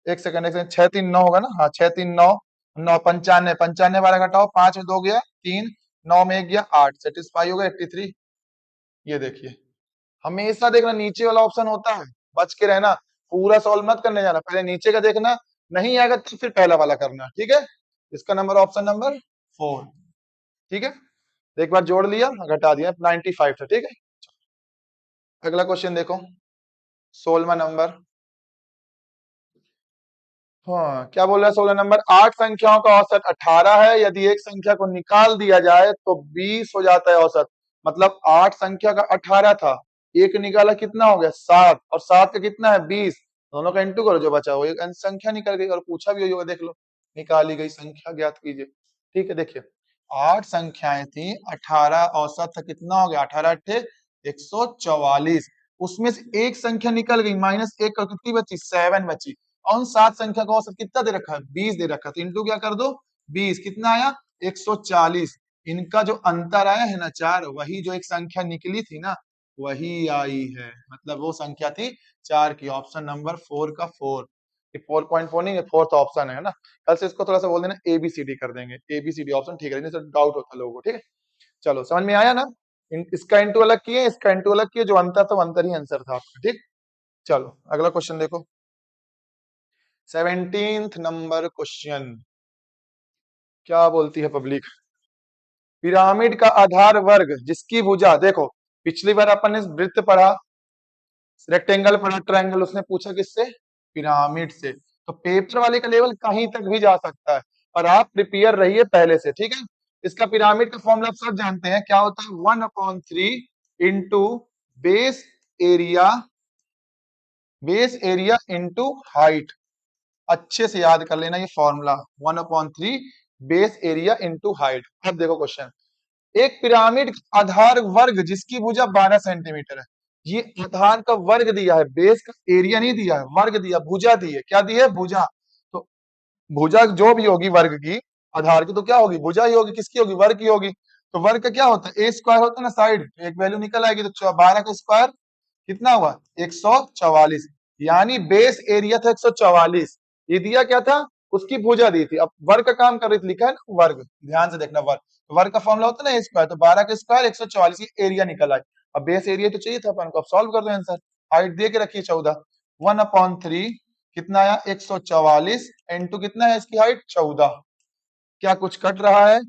A: एक सेकंड 6 3 9 होगा ना, हाँ 6 3 9, 9 95, 95 12 घटाओ, 5 में 2 गया 3, 9 में 1 गया 8, सेटिस्फाई हो गया 83। ये देखिए, हमेशा देखना नीचे वाला ऑप्शन होता है, बच के रहना, पूरा सॉल्व मत करने जाना, पहले नीचे का देखना, नहीं आएगा तो फिर पहला वाला करना, ठीक है। इसका नंबर ऑप्शन नंबर 4, ठीक है। एक बार जोड़ लिया, घटा दिया, 95 था, ठीक है। अगला क्वेश्चन देखो, 16वां नंबर। हाँ क्या बोल रहा है, 16 नंबर, 8 संख्याओं का औसत 18 है, यदि एक संख्या को निकाल दिया जाए तो 20 हो जाता है औसत। मतलब 8 संख्या का 18 था, एक निकाला कितना हो गया 7, और 7 का कितना है 20, दोनों का इंटू करो, जो बचा वो एक संख्या निकल गई। और पूछा भी होगा, देख लो, निकाली गई संख्या ज्ञात कीजिए। ठीक है, देखिए 8 संख्याएं थी, 18 औसत था, कितना हो गया, 18 अट्ठे 144, उसमें से एक संख्या निकल गई, -1 का कितनी बची, 7 बची। और उन 7 संख्या का औसत कितना दे रखा है, 20 दे रखा है, तो इंटू क्या कर दो, 20 कितना आया 140। इनका जो अंतर आया है ना 4, वही जो एक संख्या निकली थी ना, वही आई है, मतलब वो संख्या थी 4 की, ऑप्शन नंबर 4 का 4। 4.4 नहीं, फोर्थ ऑप्शन है ना। कल से इसको थोड़ा सा बोल देना ABCD कर देंगे, ABCD ऑप्शन ठीक है, नहीं तो डाउट होता है लोगों को, ठीक है। चलो समझ में आया ना, इसका इंटू अलग किए, इसका इंटू अलग किए, जो अंतर था वो अंतर ही आंसर था आपका, ठीक। चलो अगला क्वेश्चन देखो, 17th नंबर क्वेश्चन। क्या बोलती है पब्लिक, पिरामिड का आधार वर्ग जिसकी भुजा, देखो पिछली बार अपन ने वृत्त पढ़ा, रेक्टेंगल पढ़ा, ट्रायंगल, उसने पूछा किससे, पिरामिड से। तो पेपर वाले का लेवल कहीं तक भी जा सकता है, और आप प्रिपेयर रहिए पहले से, ठीक है। इसका पिरामिड का फॉर्मूला सब जानते हैं, क्या होता है, 1/3 into base area, base area into height. अच्छे से याद कर लेना ये formula, 1/3 base area into height. अब देखो क्वेश्चन, एक पिरामिड का आधार वर्ग जिसकी भुजा 12 सेंटीमीटर है। ये आधार का वर्ग दिया है, बेस का एरिया नहीं दिया है, वर्ग दिया, भुजा दी है। क्या दी है? भुजा। तो भुजा जो भी होगी वर्ग की, आधार की, तो क्या होगी? भुजा ही होगी। किसकी होगी? वर्ग की होगी। तो वर्ग का क्या होता है? ए स्क्वायर होता है ना साइड, तो एक वैल्यू निकल आएगी। तो 12 का स्क्वायर कितना हुआ? 144। यानी बेस एरिया था 144। ये दिया क्या था? उसकी भुजा दी थी। अब वर्ग का काम कर रही थी, लिखा है ना वर्ग, ध्यान से देखना वर्ग। तो वर्ग का फॉर्मूला होता है ना ए स्क्वायर, तो 12 का स्क्वायर 144, ये एरिया निकल आए। अब बेस एरिया तो चाहिए था अपन को, अब सॉल्व कर दो आंसर। हाइट दे के रखिए 14, 1/3 कितना आया? 144 इंटू कितना है इसकी हाइट? 14। क्या कुछ कट रहा है?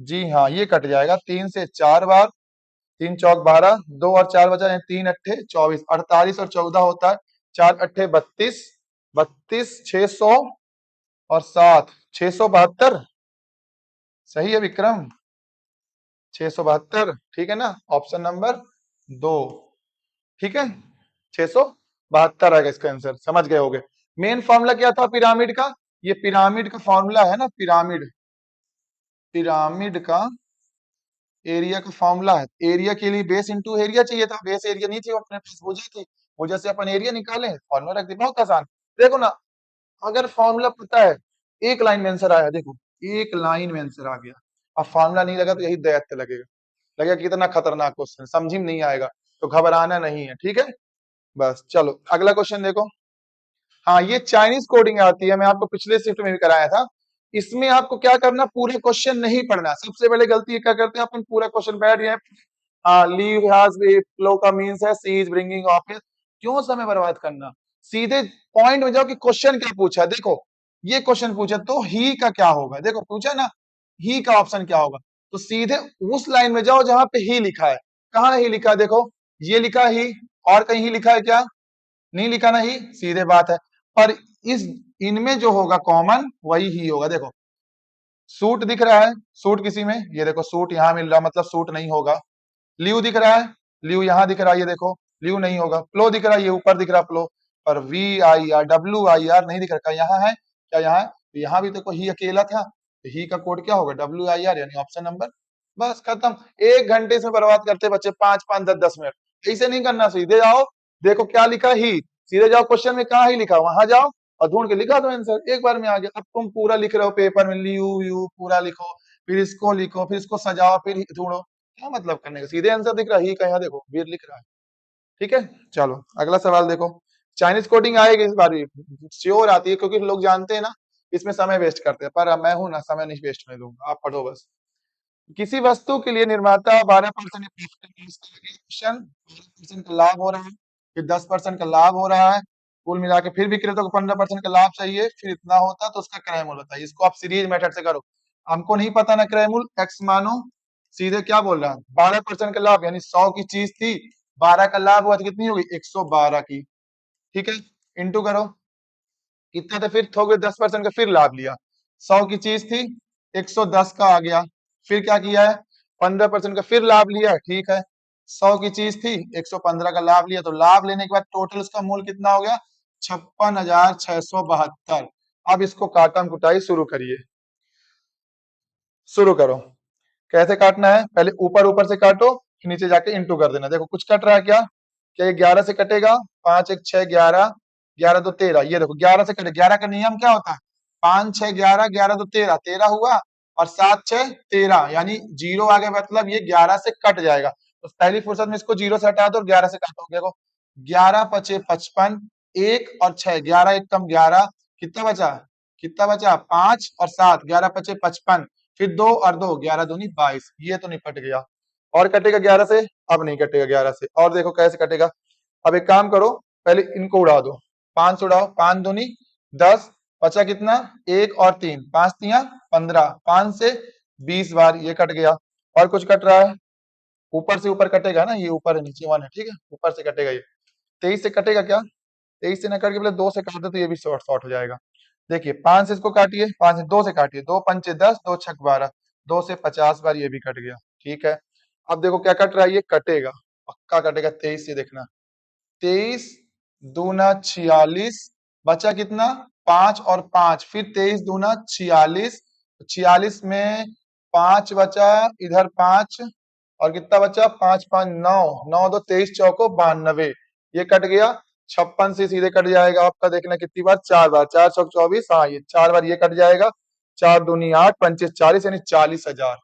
A: जी हाँ, ये कट जाएगा 3 से 4 बार। 3 चौक 12, 2 और 4 बचा, यानी 3 अट्ठे 24, 48 और 14 होता है 4 अट्ठे 32, 32 600 और 7 672। सही है विक्रम? 672 ठीक है ना? ऑप्शन नंबर 2 ठीक है। 672 आएगा इसका आंसर। समझ गए होगे। मेन फॉर्मूला क्या था पिरामिड का? ये पिरामिड का फॉर्मूला है ना, पिरामिड, पिरामिड का एरिया का फॉर्मूला है। एरिया के लिए बेस इंटू एरिया चाहिए था, बेस एरिया नहीं थी अपने पास, भुजा थी। भुजा से अपन एरिया निकाले, फॉर्मूला रख दिया, बहुत आसान। देखो ना, अगर फॉर्मूला पता है, एक लाइन में आंसर आया, देखो एक लाइन में आंसर आ गया। अब फॉर्मूला नहीं लगा तो यही दैत्य लगेगा, लगेगा कितना खतरनाक क्वेश्चन, समझ में नहीं आएगा। तो घबराना नहीं है, ठीक है। बस चलो अगला क्वेश्चन देखो। हाँ, ये चाइनीज कोडिंग आती है, मैं आपको पिछले शिफ्ट में भी कराया था। इसमें आपको क्या करना, पूरे क्वेश्चन नहीं पढ़ना। सबसे पहले गलती ये क्या करते हैं अपन, पूरा क्वेश्चन बैठ गए, लीव हैज फ्लो का मींस है सी इज ब्रिंगिंग ऑफिस। क्यों समय बर्बाद करना, सीधे पॉइंट में जाओ कि क्वेश्चन क्या पूछा है। देखो ये क्वेश्चन पूछा तो ही का क्या होगा, देखो पूछा ना, ही का ऑप्शन क्या होगा, तो सीधे उस लाइन में जाओ जहां पे ही लिखा है। कहाँ ही लिखा है? देखो ये लिखा ही, और कहीं ही लिखा है क्या? नहीं लिखा ना ही, सीधे बात है। पर इस इनमें जो होगा कॉमन वही ही होगा। देखो सूट दिख रहा है, सूट किसी में, ये देखो सूट यहाँ मिल रहा, मतलब सूट नहीं होगा। ल्यू दिख रहा है, ल्यू यहाँ दिख रहा है, ये देखो ल्यू नहीं होगा। प्लो दिख रहा है, ये ऊपर दिख रहा है प्लो। पर V I R W I R नहीं दिख रहा, यहाँ है क्या? यहाँ है, तो यहाँ भी देखो ही अकेला था, तो ही का कोड क्या होगा? डब्ल्यू आई आर, यानी ऑप्शन नंबर। बस खत्म। 1 घंटे इसमें बर्बाद करते बच्चे, 5 5 10 10 मिनट। ऐसे नहीं करना, सीधे जाओ, देखो क्या लिखा ही, सीधे जाओ क्वेश्चन में कहाँ ही लिखा, वहां जाओ और ढूंढ के लिखा दो आंसर, एक बार में आ गया। अब तुम पूरा लिख रहे हो पेपर में, ल्यू यू पूरा लिखो, फिर इसको लिखो, फिर इसको सजाओ, फिर ढूंढो, क्या मतलब करने का? सीधे आंसर दिख रहा है, ही का यहाँ देखो वीर लिख रहा है। ठीक है, चलो अगला सवाल देखो। चाइनीज कोडिंग आएगी इस बार भी, श्योर आती है, क्योंकि लोग जानते हैं ना इसमें समय वेस्ट करते हैं, पर मैं हूं ना, समय नहीं वेस्ट होने दूंगा, आप पढ़ो बस। किसी वस्तु के लिए निर्माता 12% का लाभ हो रहा है, फिर 10% का लाभ हो रहा है, कुल मिला के फिर विक्रेता को 15% का लाभ चाहिए, फिर इतना होता तो उसका क्रय मूल्य बताइए। इसको आप सीरीज मेथड से करो। हमको नहीं पता ना क्रय मूल्य, एक्स मानो, सीधे क्या बोल रहा है, 12% का लाभ, यानी 100 की चीज थी, 12 का लाभ हुआ तो कितनी होगी? 112 की। ठीक है, इंटू करो, कितना था? फिर थोड़े 10% का फिर लाभ लिया, 100 की चीज थी, 110 का आ गया। फिर क्या किया है? 15% का फिर लाभ लिया, ठीक है। 100 की चीज थी, 115 का लाभ लिया, तो लाभ लेने के बाद टोटल उसका मूल्य कितना हो गया? 56,672। अब इसको काटम कुटाई शुरू करिए, शुरू करो। कैसे काटना है? पहले ऊपर ऊपर से काटो, फिर नीचे जाके इंटू कर देना। देखो कुछ कट रहा है क्या? क्या ये 11 से कटेगा? 5 1 6 11, 11 2 13, ये देखो 11 से कटे। 11 का नियम क्या होता है? 5 6 11, 11 2 13, 13 हुआ, और 7 6 13, यानी जीरो आ गया, मतलब ये 11 से कट जाएगा। तो पहली फुर्सत में इसको जीरो से हटा दो और 11 से काटो। देखो 11 पचे 55, 1 और 6, 11 एक कम 11, कितना बचा? कितना बचा? 5 और 7, 11 पचे 55, फिर 2 और 2, 11 दूनी 22, ये तो निपट गया। और कटेगा 11 से? अब नहीं कटेगा 11 से। और देखो कैसे कटेगा। अब एक काम करो, पहले इनको उड़ा दो, 5 उड़ाओ, 5 दूनी 10, बचा कितना? 1 और 3, 5 तिया 15, 5 से 20 बार, ये कट गया। और कुछ कट रहा है? ऊपर से ऊपर कटेगा ना, ये ऊपर है नीचे 1 है, ठीक है, ऊपर से कटेगा ये। 23 से कटेगा क्या? 23 से न कट के पहले 2 से काट दो, तो ये भी शॉर्ट शॉर्ट हो जाएगा। देखिए 5 से इसको काटिए, 5 से 2 से काटिए, 2 पंचे 10, 2 छक 12, 2 से 50 बार, ये भी कट गया। ठीक है, अब देखो क्या कट रहा है, ये कटेगा, पक्का कटेगा। 23 से देखना, 23 दूना 46, बचा कितना? 5 और 5, फिर 23 दूना 46, 46 में 5 बचा, इधर 5 और कितना बचा, 5 5 9, 9 2 23 चौको 92, ये कट गया। 56 से सीधे कट जाएगा आपका, देखना कितनी बार, 4 बार, 4 चौक 24, हाँ ये 4 बार ये कट जाएगा, 4 दूनी 8, 25 40, यानी 40,000।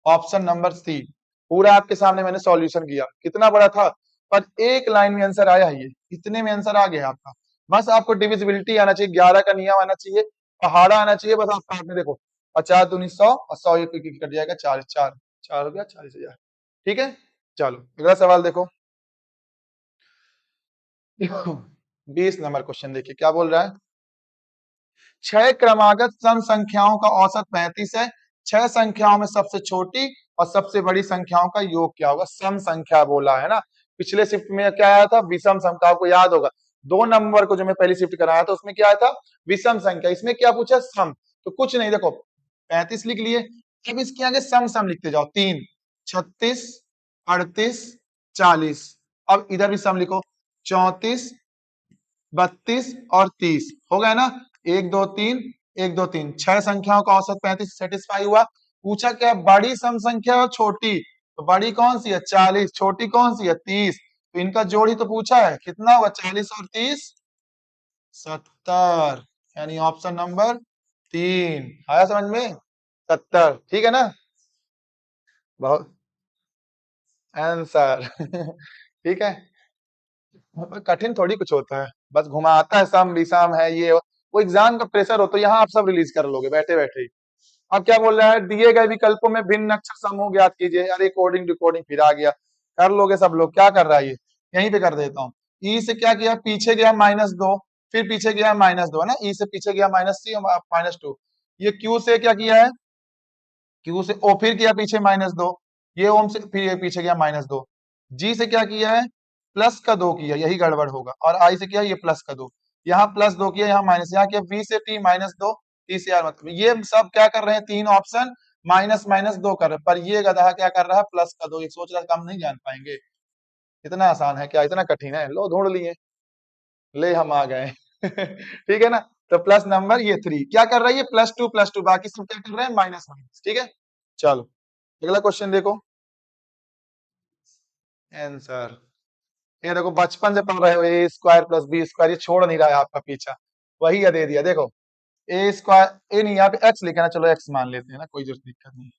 A: Option number C. पूरा आपके सामने मैंने सॉल्यूशन किया, कितना बड़ा था, पर एक लाइन में आंसर आया है, ये इतने में आंसर आ गया आपका। बस आपको डिविजिबिलिटी आना चाहिए, 11 का नियम आना चाहिए, पहाड़ा आना चाहिए, बस आप काटने देखो, 50 दूनी 100 और 100 एक कट जाएगा, 4 4 4 हो गया, 40,000। ठीक है, चलो अगला सवाल देखो। 20 नंबर क्वेश्चन देखिए क्या बोल रहा है। 6 क्रमागत सम संख्याओं का औसत 35 है, 6 संख्याओं में सबसे छोटी और सबसे बड़ी संख्याओं का योग क्या होगा, सम संख्या बोला है ना। पिछले शिफ्ट में क्या आया था, विषम संख्या, आपको याद होगा 2 नंबर को जो मैं पहली शिफ्ट कराया था उसमें क्या आया था, विषम संख्या, इसमें क्या पूछा, सम। तो कुछ नहीं, देखो 35 लिख लिए, अब इसके आगे सम सम लिखते जाओ, 3 36 38 40, अब इधर भी सम लिखो, 34 32 और 30, हो गया ना, 1 2 3 1 2 3, 6 संख्याओं का औसत 35 सेटिस्फाई हुआ। पूछा क्या, बड़ी सम संख्या और छोटी, तो बड़ी कौन सी है 40, छोटी कौन सी है 30, तो इनका जोड़ ही तो पूछा है, कितना हुआ 40 और 30, 70, यानी ऑप्शन नंबर 3 आया समझ में, 70, ठीक है ना, बहुत आंसर। ठीक है, कठिन थोड़ी कुछ होता है, बस घुमाता है, सम विषम है ये वो एग्जाम का प्रेशर हो तो यहाँ आप सब रिलीज कर लोगे बैठे बैठे ही। अब क्या बोल रहा है, दिए गए विकल्पों में भिन्न अक्षर समूह ज्ञात कीजिए, अरे कोडिंग रिकॉर्डिंग फिर आ गया, कर लोगे सब लोग, क्या कर रहा है ये, यहीं पे कर देता हूँ। ई से क्या किया, पीछे गया -2, फिर पीछे गया -2 है ना, ई से पीछे गया -3 और -2, ये क्यू से क्या किया है, क्यू से ओ फिर किया पीछे -2, ये ओम से फिर ये पीछे गया -2, जी से क्या किया है, +2 किया, यही गड़बड़ होगा, और आई से किया ये +2, यहाँ +2 किया, यहाँ माइनस, यहाँ किया वी से टी -2, टी से आर, मतलब ये सब क्या कर रहे हैं, तीन ऑप्शन माइनस माइनस 2 कर रहे हैं, पर ये गधा क्या कर रहा है, +2, एक सोच रहा है, हम नहीं जान पाएंगे, इतना आसान है क्या, इतना कठिन है, लो ढूंढ लिए, ले हम आ गए। ठीक है ना, तो प्लस नंबर ये 3 क्या कर रहा है, ये +2 बाकी सब क्या कर रहे हैं, माइनस माइनस, ठीक है। चलो अगला क्वेश्चन देखो, आंसर, ये देखो बचपन से पढ़ रहे हो, ए स्क्वायर प्लस बी स्क्वायर, ये छोड़ नहीं रहा है आपका पीछा, वही ये दे दिया, देखो ए स्क्वायर, ए नहीं यहाँ पे एक्स लिखा ना, चलो एक्स मान लेते हैं ना, कोई जरूरत दिक्कत नहीं।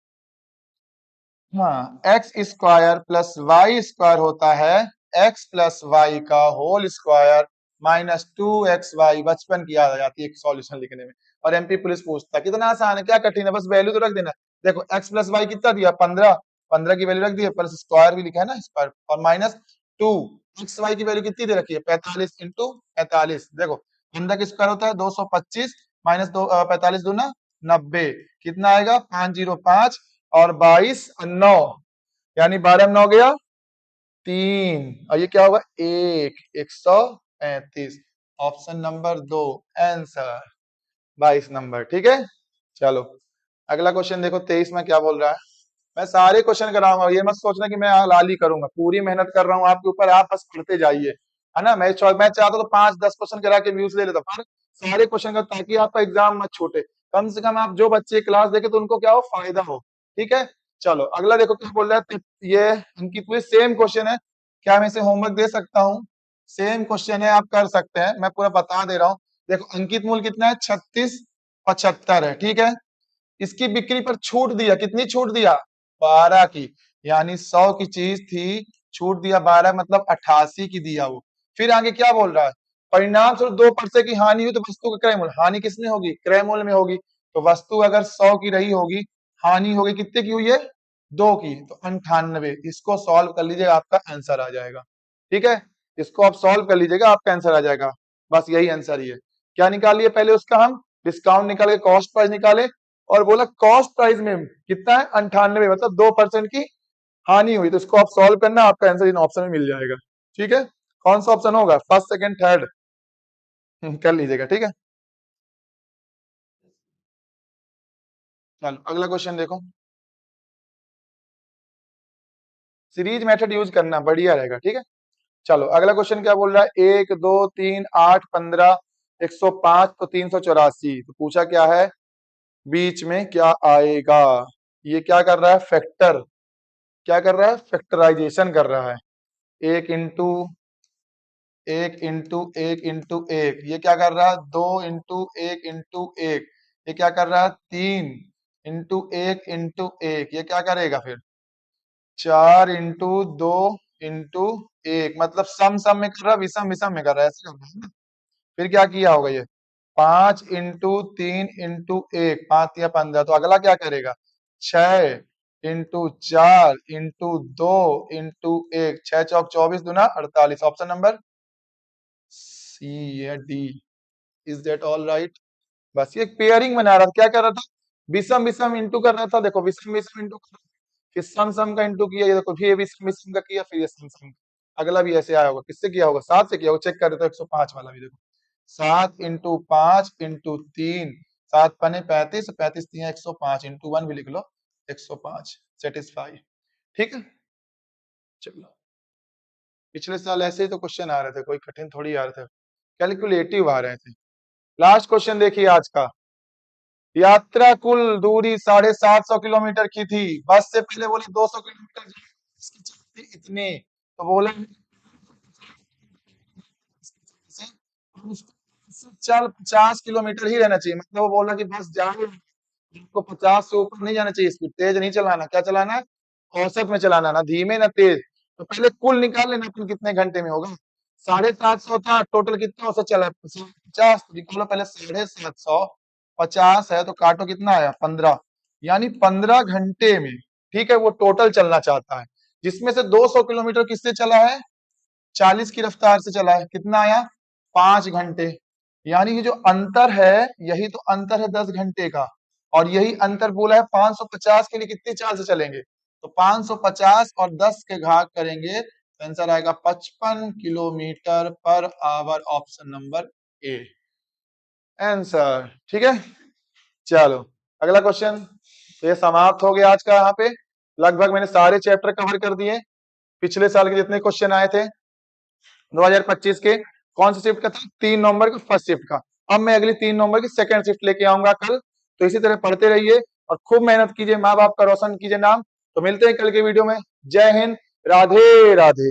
A: हाँ, X square plus Y square होता है एक्स प्लस वाई का होल स्क्वायर -2xy, बचपन की याद आ जाती है सॉल्यूशन लिखने में, और एमपी पुलिस पूछता है, कितना आसान है, क्या कठिन है, बस वैल्यू तो रख देना। देखो एक्स प्लस वाई कितना दिया, 15, 15 की वैल्यू रख दी है, प्लस स्क्वायर भी लिखा है ना स्क्वायर, और -2, एक्स वाई की वैल्यू कितनी दे रखी है, 45 इंटू 45, देखो 15 का स्क्वायर होता है 225, -2 45 दूना 90, कितना आएगा 505, और 22 और 9, यानी 12 में 9 गया 3, और ये क्या होगा 135, ऑप्शन नंबर 2 आंसर 22 नंबर, ठीक है। चलो अगला क्वेश्चन देखो, 23 में क्या बोल रहा है, मैं सारे क्वेश्चन कराऊंगा, ये मत सोचना कि मैं लाली करूंगा, पूरी मेहनत कर रहा हूँ आपके ऊपर, आप बस पढ़ते जाइए, है ना। मैं चाहता तो 5-10 क्वेश्चन करा के व्यूज ले लेता, पर सारे क्वेश्चन का, ताकि आपका एग्जाम मत छूटे, कम से कम आप जो बच्चे क्लास देखे तो उनको क्या हो, फायदा हो, ठीक है। चलो अगला देखो क्या बोल रहा है, ये इनकी पूरी सेम क्वेश्चन है, क्या मैं इसे होमवर्क दे सकता हूँ, सेम क्वेश्चन है, आप कर सकते हैं, मैं पूरा बता दे रहा हूँ। देखो अंकित मूल कितना है, 3675 है, ठीक है। इसकी बिक्री पर छूट दिया, कितनी छूट दिया, 12 की, यानी 100 की चीज थी, छूट दिया 12, मतलब 88 की दिया वो। फिर आगे क्या बोल रहा है, परिणाम स्वरूप 2% की हानि हुई तो वस्तु का क्रय मूल्य, हानि किसमें होगी, क्रय मूल्य में होगी, तो वस्तु अगर 100 की रही होगी, हानि होगी कितने की हुई है, 2 की, तो 98, इसको सॉल्व कर लीजिएगा, आपका आंसर आ जाएगा, ठीक है। इसको आप सॉल्व कर लीजिएगा, आपका आंसर आ जाएगा, बस यही आंसर ही है। क्या निकालिए, पहले उसका हम डिस्काउंट निकाल के कॉस्ट प्राइस निकाले, और बोला कॉस्ट प्राइस में कितना है 98, मतलब 2% की हानि हुई, तो इसको आप सॉल्व करना, आपका आंसर इन ऑप्शन में मिल जाएगा, ठीक है। कौन सा ऑप्शन होगा, फर्स्ट सेकंड थर्ड, कर लीजिएगा, ठीक है। चलो अगला क्वेश्चन देखो, सीरीज मेथड यूज करना बढ़िया रहेगा, ठीक है। चलो अगला क्वेश्चन क्या बोल रहा है, 1 2 3 8 15 105 तो 384, तो पूछा क्या है, बीच में क्या आएगा, ये क्या कर रहा है, फैक्टर, क्या कर रहा है, फैक्टराइजेशन कर रहा है। एक इंटू एक इंटू एक इंटू एक, ये क्या कर रहा है, दो इंटू एक, ये क्या कर रहा है, तीन इंटू एक, ये क्या करेगा फिर, चार इंटू एक, मतलब सम सम में कर रहा है, विषम विषम में कर रहा है, ऐसे कर रहा है ना। फिर क्या किया होगा ये, पांच इंटू तीन इंटू एक, पांच या 15, तो अगला क्या करेगा, छह इंटू चार इंटू दो इंटू एक, छह चौक 24 दूना 48, ऑप्शन नंबर सी या D. Is that all right. बस ये पेयरिंग बना रहा था, क्या कर रहा था, विषम विषम इंटू कर रहा था, देखो विषम विषम इंटू कर रहा था, फिर सम सम का इंटू किया, ये देखो फिर ये विषम विषम का किया, फिर ये सम सम का। अगला भी ऐसे आया होगा, किससे किया होगा, सात से किया होगा, चेक कर रहे थे 105 वाला भी देखो, सात इंटू पांच इंटू तीन, सात पने 35, 35 तीन 105 इंटू वन भी लिख लो 105, सेटिस्फाई। ठीक है, चलो पिछले साल ऐसे ही तो क्वेश्चन आ रहे थे, कोई कठिन थोड़ी आ रहे थे, कैलकुलेटिव आ रहे थे। लास्ट क्वेश्चन देखिए आज का, यात्रा कुल दूरी 750 किलोमीटर की थी, बस से पहले बोले 200 किलोमीटर, इसकी चलती इतने, तो बोले चल 50 किलोमीटर ही रहना चाहिए, मतलब वो बोला कि बस जाओ, आपको 50 से ऊपर नहीं जाना चाहिए, स्पीड तेज नहीं चलाना, क्या चलाना है, औसत में चलाना, ना धीमे ना तेज। तो पहले कुल निकाल लेना अपन कितने घंटे में होगा, 750 था, टोटल कितना औसत चला है 50, तो निकालो पहले 750, 50 है तो काटो कितना आया 15, यानी 15 घंटे में, ठीक है, वो टोटल चलना चाहता है, जिसमें से 200 किलोमीटर किससे चला है, 40 की रफ्तार से चला है, कितना आया 5 घंटे। यानी ये जो अंतर है, यही तो अंतर है 10 घंटे का, और यही अंतर बोला है 550 के लिए कितनी चाल से चलेंगे, तो 550 और 10 के घात करेंगे तो आंसर आएगा 55 kilometre per hour, option number A answer. ठीक है, चलो अगला क्वेश्चन। तो ये समाप्त हो गया आज का, यहाँ पे लगभग मैंने सारे चैप्टर कवर कर दिए, पिछले साल के जितने क्वेश्चन आए थे 2025 के, कौन सी शिफ्ट का था, 3 नवंबर का फर्स्ट शिफ्ट का। अब मैं अगली 3 नवंबर की सेकंड शिफ्ट लेके आऊंगा कल, तो इसी तरह पढ़ते रहिए और खूब मेहनत कीजिए, माँ बाप का रोशन कीजिए नाम। तो मिलते हैं कल के वीडियो में, जय हिंद, राधे राधे।